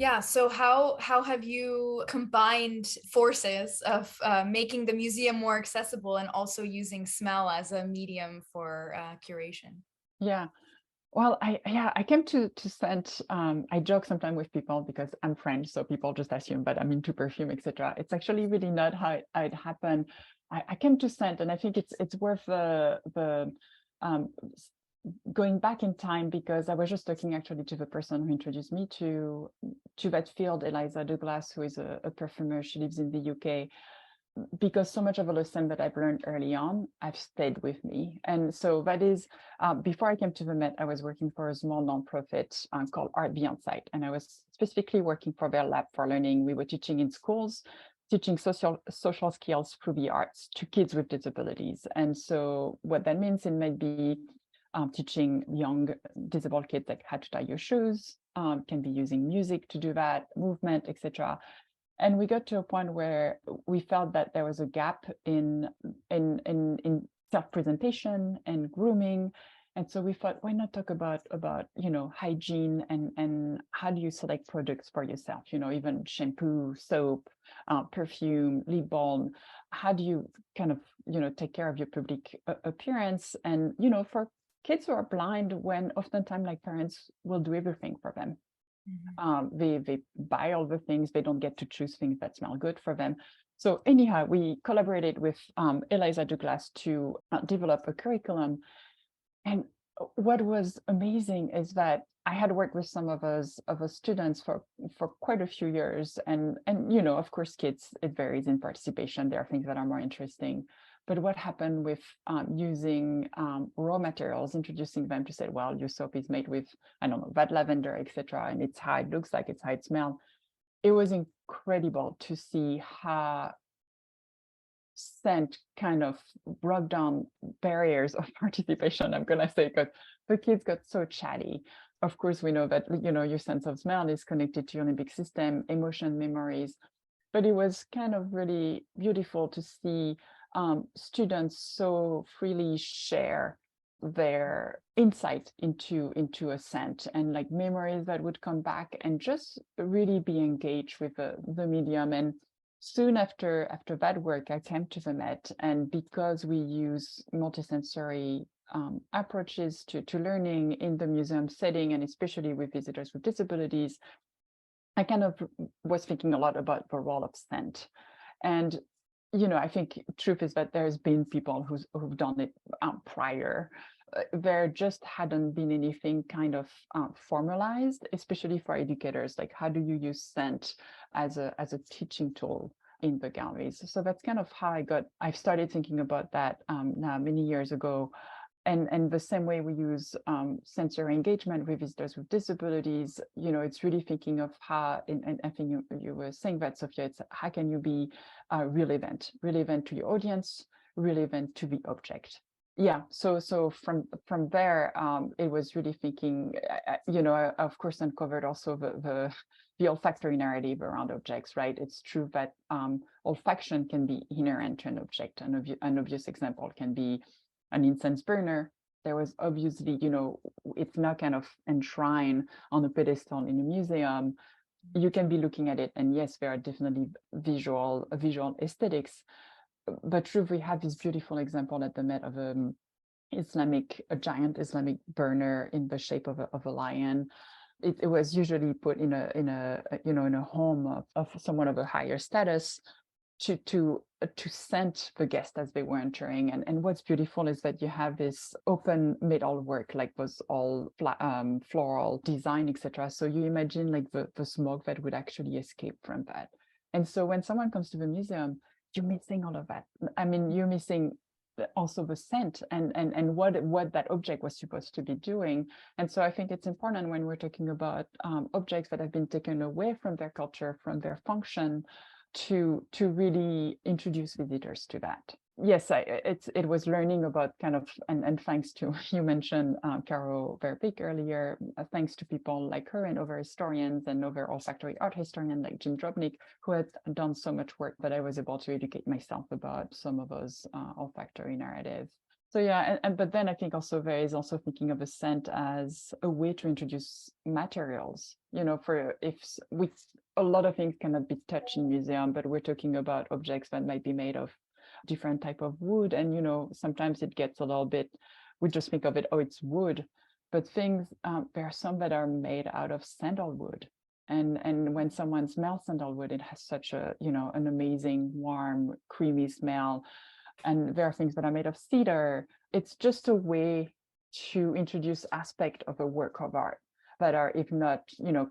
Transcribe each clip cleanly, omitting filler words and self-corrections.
Yeah, so how have you combined forces of making the museum more accessible and also using smell as a medium for curation? Yeah. Well, I came to scent. I joke sometimes with people because I'm French, so people just assume that I'm into perfume, etc. It's actually really not how it happened. I came to scent, and I think it's worth the um, going back in time, because I was just talking actually to the person who introduced me to that field, Eliza Douglas, who is a perfumer. She lives in the UK, because so much of the lesson that I've learned early on, I've stayed with me. And so that is, before I came to the Met, I was working for a small nonprofit called Art Beyond Sight. And I was specifically working for their lab for learning. We were teaching in schools, teaching social skills through the arts to kids with disabilities. And so what that means, it might be teaching young disabled kids like how to tie your shoes, can be using music to do that, movement, etc. And we got to a point where we felt that there was a gap in self-presentation and grooming. And so we thought, why not talk about hygiene and how do you select products for yourself? Even shampoo, soap, perfume, lip balm. How do you kind of take care of your public appearance? And for kids who are blind, when oftentimes like parents will do everything for them. Mhm. They buy all the things, they don't get to choose things that smell good for them. So anyhow, we collaborated with Eliza Douglas to develop a curriculum. And what was amazing is that I had worked with some of us students for quite a few years, and of course, kids, it varies in participation. There are things that are more interesting. But what happened with using raw materials, introducing them to say, well, your soap is made with, I don't know, red lavender, etc., and it's how it looks like, it's how it smells. It was incredible to see how scent kind of broke down barriers of participation, I'm gonna say, because the kids got so chatty. Of course, we know that your sense of smell is connected to your limbic system, emotion, memories, but it was kind of really beautiful to see students so freely share their insight into a scent and like memories that would come back and just really be engaged with the medium. And soon after that work, I came to the Met, and because we use multisensory approaches to learning in the museum setting, and especially with visitors with disabilities, I kind of was thinking a lot about the role of scent. And I think truth is that there's been people who've done it prior. There just hadn't been anything kind of formalized, especially for educators. Like, how do you use scent as a teaching tool in the galleries? So that's kind of how I started thinking about that now many years ago. And the same way we use sensory engagement with visitors with disabilities, it's really thinking of how, and I think you were saying that, Sophia, it's how can you be relevant to your audience, relevant to the object. Yeah, so from there, it was really thinking, I of course uncovered also the olfactory narrative around objects, right? It's true that olfaction can be inherent to an object. An obvious example can be an incense burner. There was obviously, it's not kind of enshrined on a pedestal in a museum. You can be looking at it, and yes, there are definitely visual aesthetics. But true, we have this beautiful example at the Met of a giant Islamic burner in the shape of a lion. It was usually put in a home of someone of a higher status to scent the guest as they were entering. And what's beautiful is that you have this open metal work, like was all floral design, etc. So you imagine like the smoke that would actually escape from that. And so when someone comes to the museum, you're missing all of that. I mean, you're missing also the scent and what that object was supposed to be doing. And so I think it's important when we're talking about objects that have been taken away from their culture, from their function, to really introduce visitors to that. Yes, it was learning about kind of, and thanks to, you mentioned Caro Verbeek earlier, thanks to people like her and other historians and other olfactory art historian like Jim Drobnik, who had done so much work that I was able to educate myself about some of those olfactory narratives. So yeah, but then I think also there is also thinking of a scent as a way to introduce materials. For if with a lot of things cannot be touched in museum, but we're talking about objects that might be made of different type of wood, and sometimes it gets a little bit. We just think of it, oh, it's wood, but things there are some that are made out of sandalwood, and when someone smells sandalwood, it has such a an amazing warm creamy smell. And there are things that are made of cedar. It's just a way to introduce aspect of a work of art that are, if not,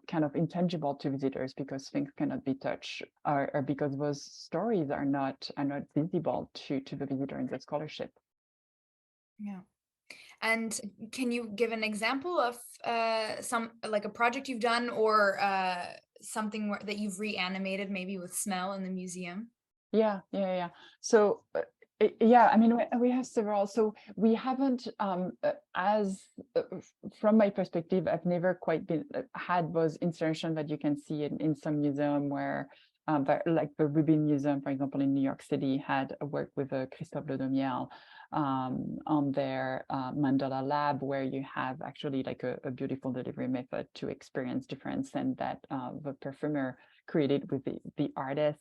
kind of intangible to visitors because things cannot be touched, or because those stories are not visible to the visitor in the scholarship. Yeah. And can you give an example of some like a project you've done or something that you've reanimated maybe with smell in the museum? Yeah. So yeah, I mean, we have several. So we haven't, as from my perspective, I've never quite been had those installations that you can see in some museum where, like the Rubin Museum, for example, in New York City, had a work with Christophe Ledomiel on their mandala lab, where you have actually like a beautiful delivery method to experience different scent that the perfumer created with the artist.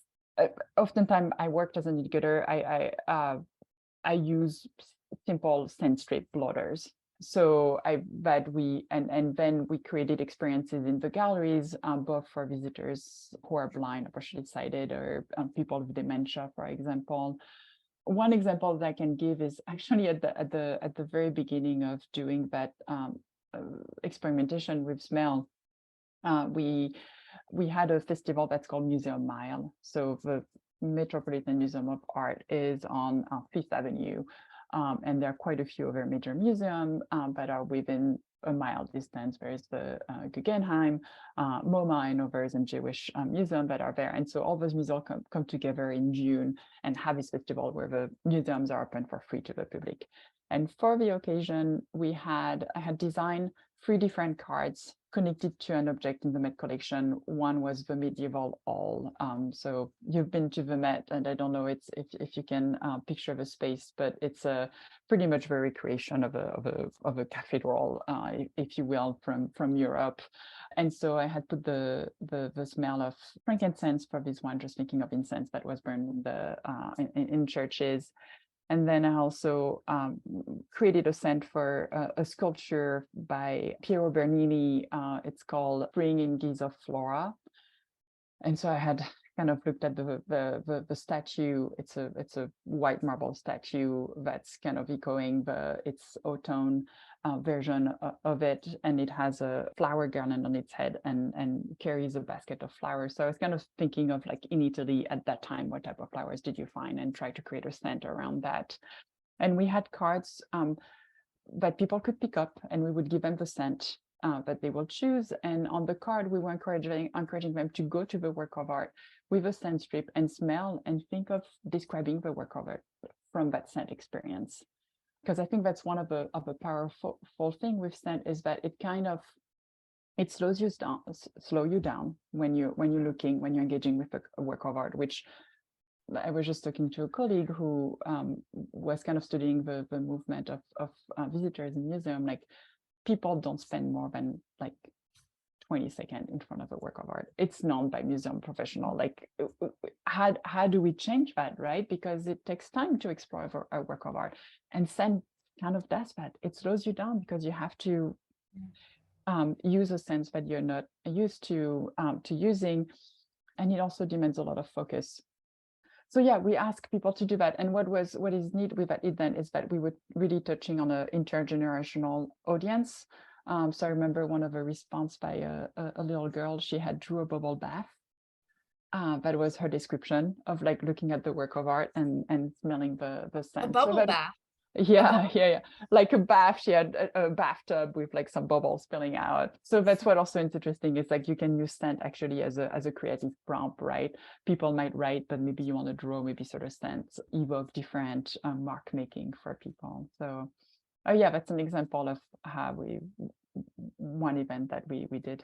Oftentimes I worked as an educator. I use simple scent strip blotters. So then we created experiences in the galleries, both for visitors who are blind or partially sighted, or people with dementia, for example. One example that I can give is actually at the very beginning of doing that experimentation with smell. We had a festival that's called Museum Mile. So the Metropolitan Museum of Art is on Fifth Avenue, and there are quite a few other major museums that are within a mile distance. There's the Guggenheim, MoMA, and others, and Jewish Museum that are there. And so all those museums come together in June and have this festival where the museums are open for free to the public. And for the occasion, I had designed 3 different cards connected to an object in the Met collection. One was the medieval awl. So you've been to the Met, and I don't know if you can picture the space, but it's pretty much the recreation of a cathedral, if you will, from Europe. And so I had put the smell of frankincense for this one, just thinking of incense that was burned in churches. And then I also created a scent for a sculpture by Piero Bernini. It's called Spring in Guise of Flora. And so I had kind of looked at the statue. It's a white marble statue that's kind of echoing its autumn version of it, and it has a flower garland on its head and carries a basket of flowers. So I was kind of thinking of, like, in Italy at that time, what type of flowers did you find, and try to create a scent around that. And we had cards that people could pick up, and we would give them the scent that they will choose. And on the card, we were encouraging them to go to the work of art with a scent strip and smell and think of describing the work of art from that scent experience. Because I think that's one of the powerful thing with scent, is that it slows you down when you're engaging with a work of art. Which I was just talking to a colleague who was kind of studying the movement of visitors in museum. Like, people don't spend more than like 20 seconds in front of a work of art. It's known by museum professional. Like, how do we change that, right? Because it takes time to explore a work of art, and scent kind of does that. It slows you down because you have to use a sense that you're not used to using, and it also demands a lot of focus. So yeah, we ask people to do that. And what is neat with that event is that we were really touching on an intergenerational audience. So I remember one of the response by a little girl. She had drew a bubble bath. That was her description of, like, looking at the work of art and smelling the scent. A bubble bath. Yeah. Like a bath. She had a bathtub with, like, some bubbles spilling out. So that's what also is interesting, is like you can use scent actually as a creative prompt, right? People might write, but maybe you want to draw, maybe sort of scents evoke different mark making for people. So yeah, that's an example of how one event that we did.